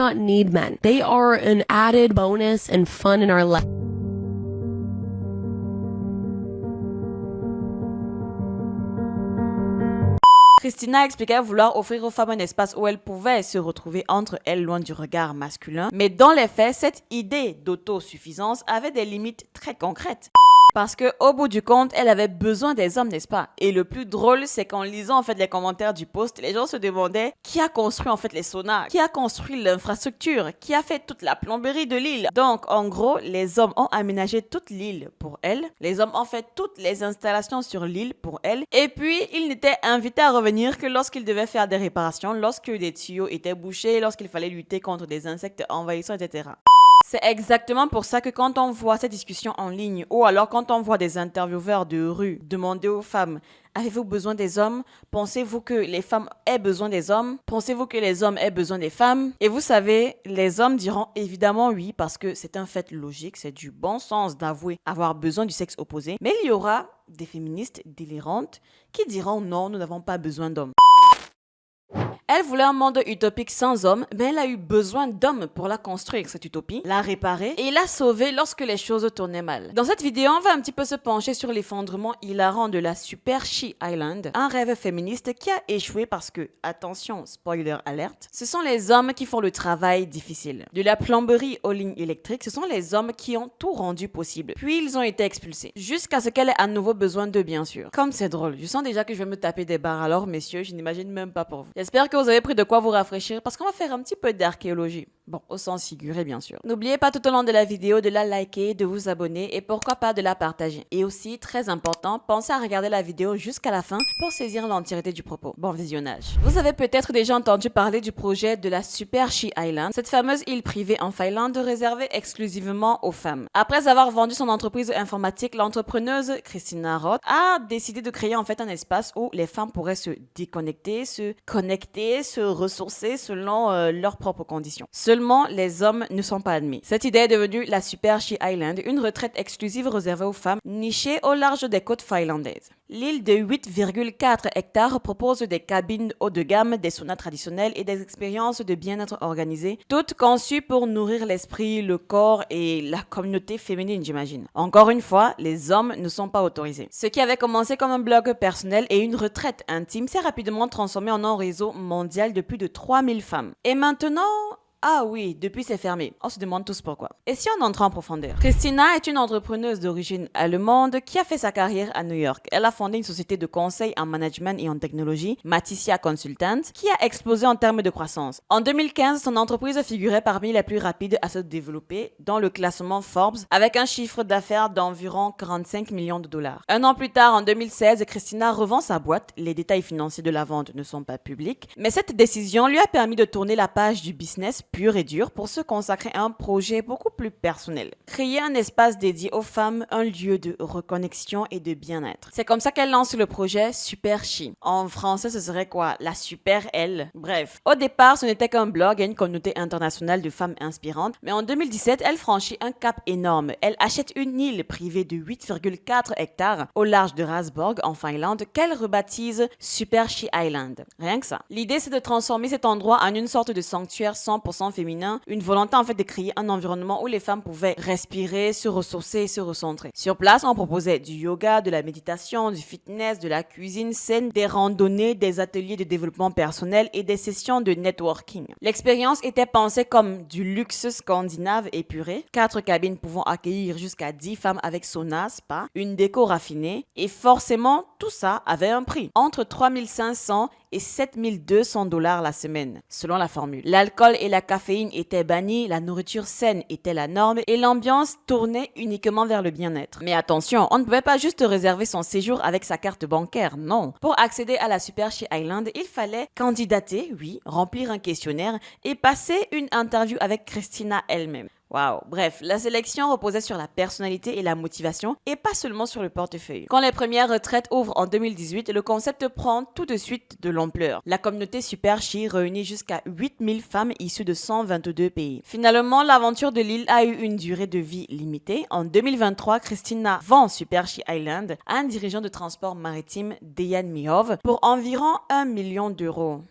not need men. They are an added bonus and fun in our life. Christina expliquait vouloir offrir aux femmes un espace où elles pouvaient se retrouver entre elles loin du regard masculin. Mais dans les faits, cette idée d'autosuffisance avait des limites très concrètes. Parce que au bout du compte, elle avait besoin des hommes, n'est-ce pas? Et le plus drôle, c'est qu'en lisant les commentaires du post, les gens se demandaient qui a construit les saunas, qui a construit l'infrastructure, qui a fait toute la plomberie de l'île. Donc en gros, les hommes ont aménagé toute l'île pour elle. Les hommes ont fait toutes les installations sur l'île pour elle. Et puis ils n'étaient invités à revenir que lorsqu'ils devaient faire des réparations, lorsque des tuyaux étaient bouchés, lorsqu'il fallait lutter contre des insectes envahissants, etc. C'est exactement pour ça que quand on voit ces discussions en ligne ou alors quand on voit des intervieweurs de rue demander aux femmes « Avez-vous besoin des hommes? Pensez-vous que les femmes aient besoin des hommes? Pensez-vous que les hommes aient besoin des femmes ?» Et vous savez, les hommes diront évidemment oui parce que c'est un fait logique, c'est du bon sens d'avouer avoir besoin du sexe opposé. Mais il y aura des féministes délirantes qui diront « Non, nous n'avons pas besoin d'hommes. » Elle voulait un monde utopique sans hommes, mais elle a eu besoin d'hommes pour la construire, cette utopie, la réparer et la sauver lorsque les choses tournaient mal. Dans cette vidéo, on va un petit peu se pencher sur l'effondrement hilarant de la Super She Island, un rêve féministe qui a échoué parce que, attention, spoiler alerte, ce sont les hommes qui font le travail difficile. De la plomberie aux lignes électriques, ce sont les hommes qui ont tout rendu possible. Puis ils ont été expulsés, jusqu'à ce qu'elle ait à nouveau besoin d'eux, bien sûr. Comme c'est drôle, je sens déjà que je vais me taper des barres alors, messieurs, je n'imagine même pas pour vous. J'espère que vous avez pris de quoi vous rafraîchir parce qu'on va faire un petit peu d'archéologie. Bon, au sens figuré, bien sûr. N'oubliez pas tout au long de la vidéo de la liker, de vous abonner et pourquoi pas de la partager. Et aussi, très important, pensez à regarder la vidéo jusqu'à la fin pour saisir l'entièreté du propos. Bon visionnage. Vous avez peut-être déjà entendu parler du projet de la Super She Island, cette fameuse île privée en Finlande réservée exclusivement aux femmes. Après avoir vendu son entreprise informatique, l'entrepreneuse Christina Roth a décidé de créer un espace où les femmes pourraient se déconnecter, se connecter, se ressourcer selon leurs propres conditions. Seulement, les hommes ne sont pas admis. Cette idée est devenue la Super She Island, une retraite exclusive réservée aux femmes, nichée au large des côtes finlandaises. L'île de 8,4 hectares propose des cabines haut de gamme, des saunas traditionnels et des expériences de bien-être organisées, toutes conçues pour nourrir l'esprit, le corps et la communauté féminine, j'imagine. Encore une fois, les hommes ne sont pas autorisés. Ce qui avait commencé comme un blog personnel et une retraite intime s'est rapidement transformé en un réseau mondial de plus de 3000 femmes. Et maintenant... Ah oui, depuis c'est fermé. On se demande tous pourquoi. Et si on entre en profondeur? Christina est une entrepreneuse d'origine allemande qui a fait sa carrière à New York. Elle a fondé une société de conseil en management et en technologie, Maticia Consultant, qui a explosé en termes de croissance. En 2015, son entreprise figurait parmi les plus rapides à se développer dans le classement Forbes avec un chiffre d'affaires d'environ 45 millions de dollars. Un an plus tard, en 2016, Christina revend sa boîte. Les détails financiers de la vente ne sont pas publics, mais cette décision lui a permis de tourner la page du business pur et dur pour se consacrer à un projet beaucoup plus personnel. Créer un espace dédié aux femmes, un lieu de reconnexion et de bien-être. C'est comme ça qu'elle lance le projet Super She. En français, ce serait quoi? La Super Elle. Bref. Au départ, ce n'était qu'un blog et une communauté internationale de femmes inspirantes, mais en 2017, elle franchit un cap énorme. Elle achète une île privée de 8,4 hectares au large de Rasborg, en Finlande, qu'elle rebaptise Super She Island. Rien que ça. L'idée, c'est de transformer cet endroit en une sorte de sanctuaire 100% féminin, une volonté de créer un environnement où les femmes pouvaient respirer, se ressourcer et se recentrer. Sur place, on proposait du yoga, de la méditation, du fitness, de la cuisine saine, des randonnées, des ateliers de développement personnel et des sessions de networking. L'expérience était pensée comme du luxe scandinave épuré, 4 cabines pouvant accueillir jusqu'à 10 femmes avec sauna, spa, une déco raffinée et forcément tout ça avait un prix, entre 3500 et 7200 $ la semaine, selon la formule. L'alcool et la caféine étaient bannis, la nourriture saine était la norme et l'ambiance tournait uniquement vers le bien-être. Mais attention, on ne pouvait pas juste réserver son séjour avec sa carte bancaire, non. Pour accéder à la Super She Island, il fallait candidater, oui, remplir un questionnaire et passer une interview avec Christina elle-même. Waouh. Bref, la sélection reposait sur la personnalité et la motivation et pas seulement sur le portefeuille. Quand les premières retraites ouvrent en 2018, le concept prend tout de suite de l'ampleur. La communauté Super She réunit jusqu'à 8000 femmes issues de 122 pays. Finalement, l'aventure de l'île a eu une durée de vie limitée. En 2023, Christina vend Super She Island à un dirigeant de transport maritime, Dejan Mihov, pour environ 1 million d'euros.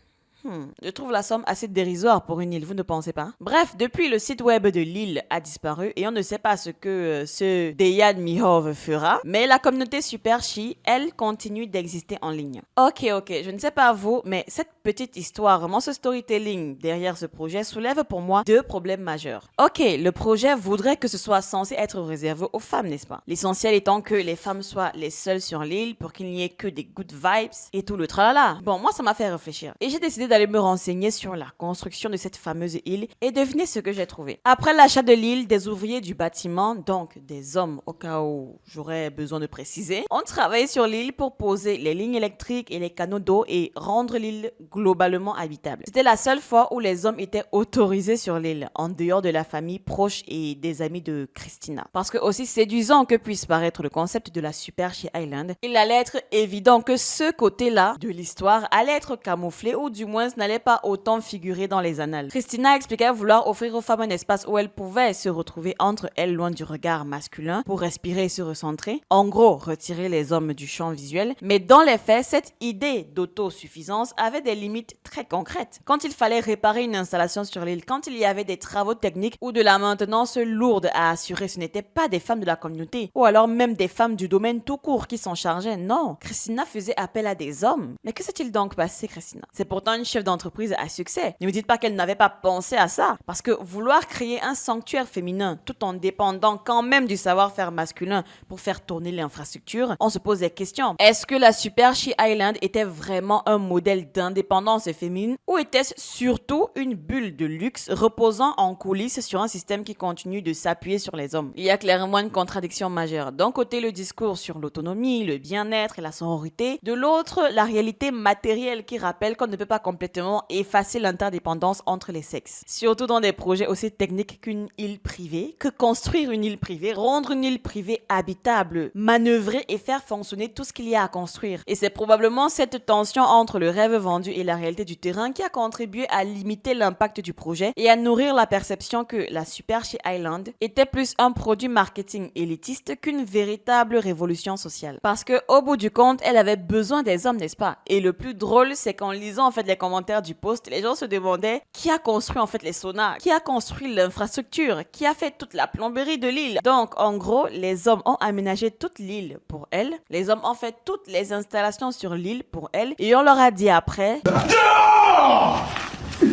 Je trouve la somme assez dérisoire pour une île, vous ne pensez pas? Bref, depuis le site web de l'île a disparu et on ne sait pas ce que ce Deyad Mihov fera, mais la communauté Super Chi, elle, continue d'exister en ligne. Ok, je ne sais pas vous, mais cette petite histoire, vraiment ce storytelling derrière ce projet soulève pour moi deux problèmes majeurs. Ok, le projet voudrait que ce soit censé être réservé aux femmes, n'est-ce pas? L'essentiel étant que les femmes soient les seules sur l'île pour qu'il n'y ait que des good vibes et tout le tralala. Bon, moi ça m'a fait réfléchir et j'ai décidé d'aller me renseigner sur la construction de cette fameuse île et devinez ce que j'ai trouvé. Après l'achat de l'île, des ouvriers du bâtiment, donc des hommes au cas où j'aurais besoin de préciser, ont travaillé sur l'île pour poser les lignes électriques et les canaux d'eau et rendre l'île globalement habitable. C'était la seule fois où les hommes étaient autorisés sur l'île, en dehors de la famille proche et des amis de Christina. Parce que aussi séduisant que puisse paraître le concept de la Super Chi Island, il allait être évident que ce côté-là de l'histoire allait être camouflé ou du moins n'allait pas autant figurer dans les annales. Christina expliquait vouloir offrir aux femmes un espace où elles pouvaient se retrouver entre elles loin du regard masculin pour respirer et se recentrer. En gros, retirer les hommes du champ visuel. Mais dans les faits, cette idée d'autosuffisance avait des limites très concrètes. Quand il fallait réparer une installation sur l'île, quand il y avait des travaux techniques ou de la maintenance lourde à assurer, ce n'étaient pas des femmes de la communauté ou alors même des femmes du domaine tout court qui s'en chargeaient. Non, Christina faisait appel à des hommes. Mais que s'est-il donc passé, Christina? C'est pourtant une chef d'entreprise à succès. Ne me dites pas qu'elle n'avait pas pensé à ça. Parce que vouloir créer un sanctuaire féminin tout en dépendant quand même du savoir-faire masculin pour faire tourner l'infrastructure, on se pose des questions. Est-ce que la Super Chi Island était vraiment un modèle d'indépendance féminine ou était-ce surtout une bulle de luxe reposant en coulisses sur un système qui continue de s'appuyer sur les hommes? Il y a clairement une contradiction majeure. D'un côté, le discours sur l'autonomie, le bien-être et la sororité. De l'autre, la réalité matérielle qui rappelle qu'on ne peut pas complètement effacer l'interdépendance entre les sexes. Surtout dans des projets aussi techniques qu'une île privée, que construire une île privée, rendre une île privée habitable, manœuvrer et faire fonctionner tout ce qu'il y a à construire. Et c'est probablement cette tension entre le rêve vendu et la réalité du terrain qui a contribué à limiter l'impact du projet et à nourrir la perception que la Super Chi Island était plus un produit marketing élitiste qu'une véritable révolution sociale. Parce que au bout du compte, elle avait besoin des hommes, n'est-ce pas? Et le plus drôle, c'est qu'en lisant en fait les commentaires du post, les gens se demandaient qui a construit en fait les saunas, qui a construit l'infrastructure, qui a fait toute la plomberie de l'île. Donc en gros, les hommes ont aménagé toute l'île pour elle, les hommes ont fait toutes les installations sur l'île pour elle et on leur a dit après...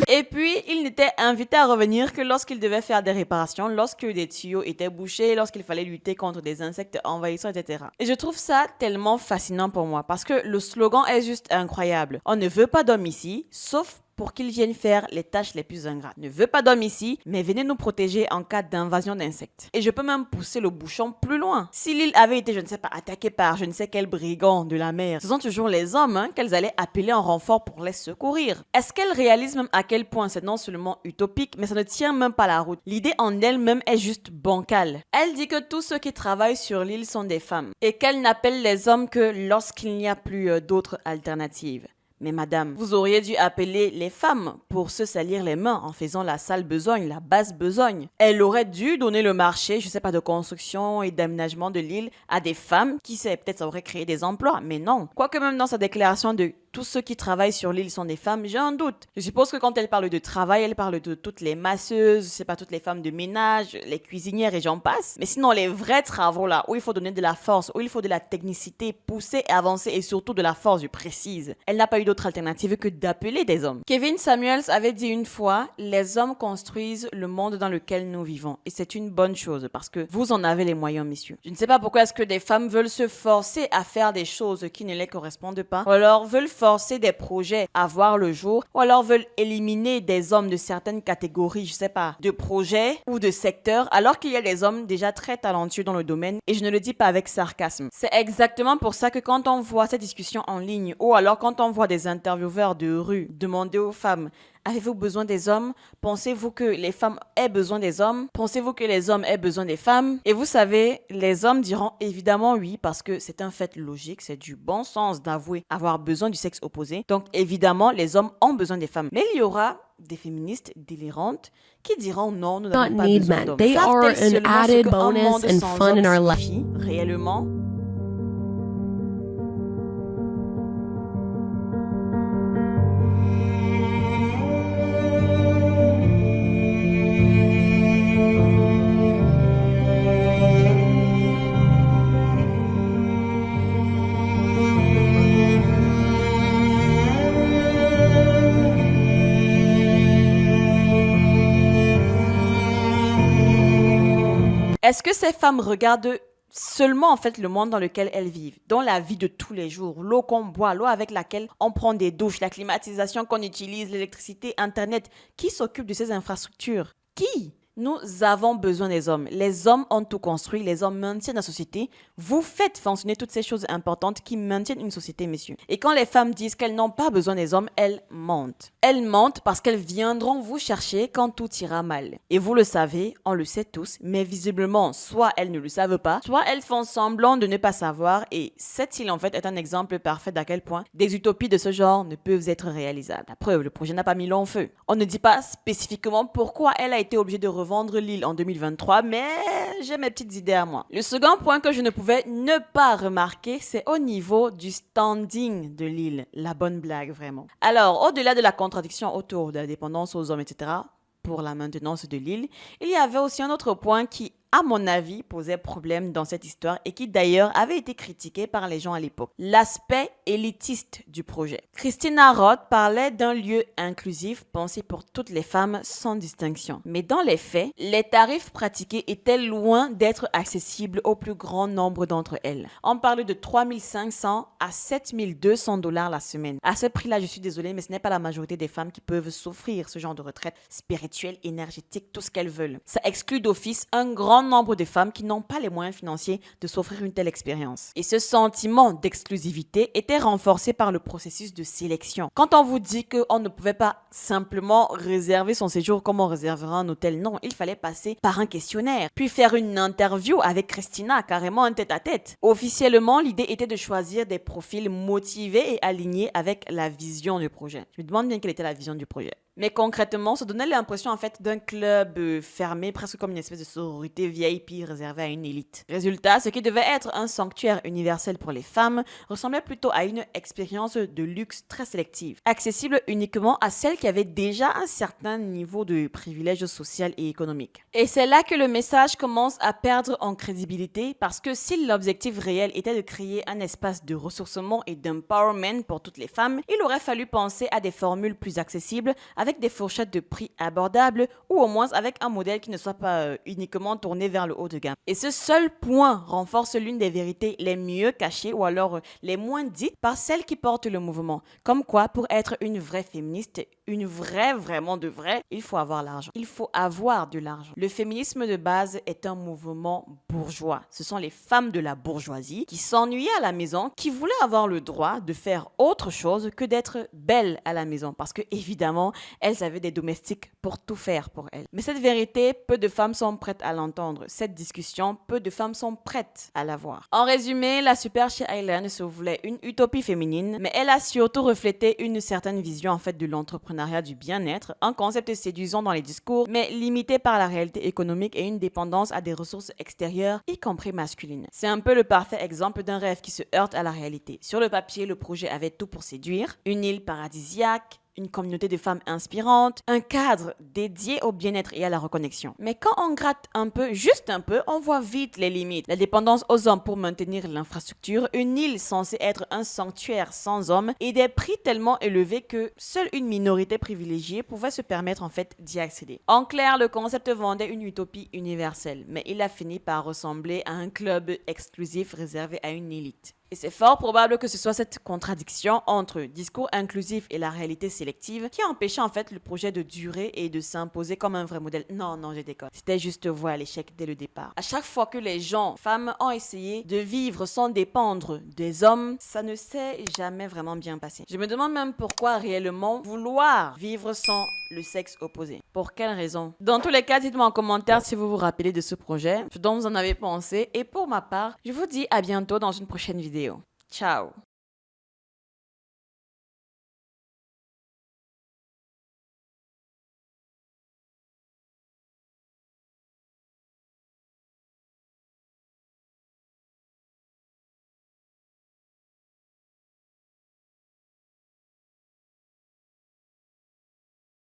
Et puis, ils n'étaient invités à revenir que lorsqu'ils devaient faire des réparations, lorsque des tuyaux étaient bouchés, lorsqu'il fallait lutter contre des insectes envahissants, etc. Et je trouve ça tellement fascinant pour moi parce que le slogan est juste incroyable. On ne veut pas d'hommes ici, sauf pour qu'ils viennent faire les tâches les plus ingrates. Ne veut pas d'hommes ici, mais venez nous protéger en cas d'invasion d'insectes. Et je peux même pousser le bouchon plus loin. Si l'île avait été, je ne sais pas, attaquée par je ne sais quel brigand de la mer, ce sont toujours les hommes qu'elles allaient appeler en renfort pour les secourir. Est-ce qu'elles réalisent même à quel point c'est non seulement utopique, mais ça ne tient même pas la route? L'idée en elle-même est juste bancale. Elle dit que tous ceux qui travaillent sur l'île sont des femmes et qu'elle n'appelle les hommes que lorsqu'il n'y a plus d'autres alternatives. Mais madame, vous auriez dû appeler les femmes pour se salir les mains en faisant la sale besogne, la basse besogne. Elle aurait dû donner le marché, je sais pas, de construction et d'aménagement de l'île à des femmes qui, peut-être, ça aurait créé des emplois. Mais non. Quoique même dans sa déclaration de tous ceux qui travaillent sur l'île sont des femmes, j'ai un doute. Je suppose que quand elle parle de travail, elle parle de toutes les masseuses, je sais pas, toutes les femmes de ménage, les cuisinières et j'en passe. Mais sinon, les vrais travaux là, où il faut donner de la force, où il faut de la technicité, pousser et avancer et surtout de la force, je précise. Elle n'a pas eu d'autre alternative que d'appeler des hommes. Kevin Samuels avait dit une fois, les hommes construisent le monde dans lequel nous vivons. Et c'est une bonne chose parce que vous en avez les moyens, messieurs. Je ne sais pas pourquoi est-ce que des femmes veulent se forcer à faire des choses qui ne les correspondent pas, ou alors veulent forcer des projets à voir le jour, ou alors veulent éliminer des hommes de certaines catégories, je sais pas, de projets ou de secteurs, alors qu'il y a des hommes déjà très talentueux dans le domaine, et je ne le dis pas avec sarcasme. C'est exactement pour ça que quand on voit cette discussion en ligne, ou alors quand on voit des intervieweurs de rue demander aux femmes: avez-vous besoin des hommes? Pensez-vous que les femmes aient besoin des hommes? Pensez-vous que les hommes aient besoin des femmes? Et vous savez, les hommes diront évidemment oui parce que c'est un fait logique, c'est du bon sens d'avouer avoir besoin du sexe opposé. Donc évidemment, les hommes ont besoin des femmes. Mais il y aura des féministes délirantes qui diront non, nous n'avons pas besoin d'hommes. They are an added bonus and fun in our life. Réellement? Est-ce que ces femmes regardent seulement en fait le monde dans lequel elles vivent, dans la vie de tous les jours, l'eau qu'on boit, l'eau avec laquelle on prend des douches, la climatisation qu'on utilise, l'électricité, Internet? Qui s'occupe de ces infrastructures? Qui? Nous avons besoin des hommes. Les hommes ont tout construit, les hommes maintiennent la société. Vous faites fonctionner toutes ces choses importantes qui maintiennent une société, messieurs. Et quand les femmes disent qu'elles n'ont pas besoin des hommes, elles mentent. Elles mentent parce qu'elles viendront vous chercher quand tout ira mal. Et vous le savez, on le sait tous, mais visiblement, soit elles ne le savent pas, soit elles font semblant de ne pas savoir. Et cette île, en fait, est un exemple parfait d'à quel point des utopies de ce genre ne peuvent être réalisables. La preuve, le projet n'a pas mis long feu. On ne dit pas spécifiquement pourquoi elle a été obligée de revendre l'île en 2023, mais j'ai mes petites idées à moi. Le second point que je ne pouvais ne pas remarquer, c'est au niveau du standing de l'île. La bonne blague, vraiment. Alors, au-delà de la contradiction autour de la dépendance aux hommes, etc., pour la maintenance de l'île, il y avait aussi un autre point qui, à mon avis, posait problème dans cette histoire et qui d'ailleurs avait été critiqué par les gens à l'époque. L'aspect élitiste du projet. Christina Roth parlait d'un lieu inclusif pensé pour toutes les femmes sans distinction. Mais dans les faits, les tarifs pratiqués étaient loin d'être accessibles au plus grand nombre d'entre elles. On parle de 3 500 à 7 200 dollars la semaine. À ce prix-là, je suis désolée, mais ce n'est pas la majorité des femmes qui peuvent s'offrir ce genre de retraite spirituelle, énergétique, tout ce qu'elles veulent. Ça exclut d'office un grand nombre de femmes qui n'ont pas les moyens financiers de s'offrir une telle expérience. Et ce sentiment d'exclusivité était renforcé par le processus de sélection. Quand on vous dit qu'on ne pouvait pas simplement réserver son séjour comme on réserverait un hôtel, non, il fallait passer par un questionnaire, puis faire une interview avec Christina, carrément un tête-à-tête. Officiellement, l'idée était de choisir des profils motivés et alignés avec la vision du projet. Je me demande bien quelle était la vision du projet. Mais concrètement, ça donnait l'impression en fait d'un club fermé, presque comme une espèce de sororité VIP réservée à une élite. Résultat, ce qui devait être un sanctuaire universel pour les femmes ressemblait plutôt à une expérience de luxe très sélective, accessible uniquement à celles qui avaient déjà un certain niveau de privilège social et économique. Et c'est là que le message commence à perdre en crédibilité parce que si l'objectif réel était de créer un espace de ressourcement et d'empowerment pour toutes les femmes, il aurait fallu penser à des formules plus accessibles avec des fourchettes de prix abordables ou au moins avec un modèle qui ne soit pas uniquement tourné vers le haut de gamme. Et ce seul point renforce l'une des vérités les mieux cachées ou alors les moins dites par celles qui portent le mouvement. Comme quoi, pour être une vraie féministe, une vraie, vraiment de vraie, il faut avoir l'argent. Il faut avoir de l'argent. Le féminisme de base est un mouvement bourgeois. Ce sont les femmes de la bourgeoisie qui s'ennuyaient à la maison, qui voulaient avoir le droit de faire autre chose que d'être belles à la maison. Parce que, évidemment, elles avaient des domestiques pour tout faire pour elles. Mais cette vérité, peu de femmes sont prêtes à l'entendre. Cette discussion, peu de femmes sont prêtes à l'avoir. En résumé, la Super She Island se voulait une utopie féminine, mais elle a surtout reflété une certaine vision en fait de l'entrepreneuriat du bien-être, un concept séduisant dans les discours, mais limité par la réalité économique et une dépendance à des ressources extérieures, y compris masculines. C'est un peu le parfait exemple d'un rêve qui se heurte à la réalité. Sur le papier, le projet avait tout pour séduire, une île paradisiaque, une communauté de femmes inspirantes, un cadre dédié au bien-être et à la reconnexion. Mais quand on gratte un peu, juste un peu, on voit vite les limites. La dépendance aux hommes pour maintenir l'infrastructure, une île censée être un sanctuaire sans hommes et des prix tellement élevés que seule une minorité privilégiée pouvait se permettre en fait d'y accéder. En clair, le concept vendait une utopie universelle, mais il a fini par ressembler à un club exclusif réservé à une élite. Et c'est fort probable que ce soit cette contradiction entre discours inclusif et la réalité sélective qui a empêché en fait le projet de durer et de s'imposer comme un vrai modèle. Non, je déconne. C'était juste voie à l'échec dès le départ. À chaque fois que les gens, femmes, ont essayé de vivre sans dépendre des hommes, ça ne s'est jamais vraiment bien passé. Je me demande même pourquoi réellement vouloir vivre sans le sexe opposé. Pour quelle raison? Dans tous les cas, dites-moi en commentaire si vous vous rappelez de ce projet, ce dont vous en avez pensé. Et pour ma part, je vous dis à bientôt dans une prochaine vidéo. Ciao!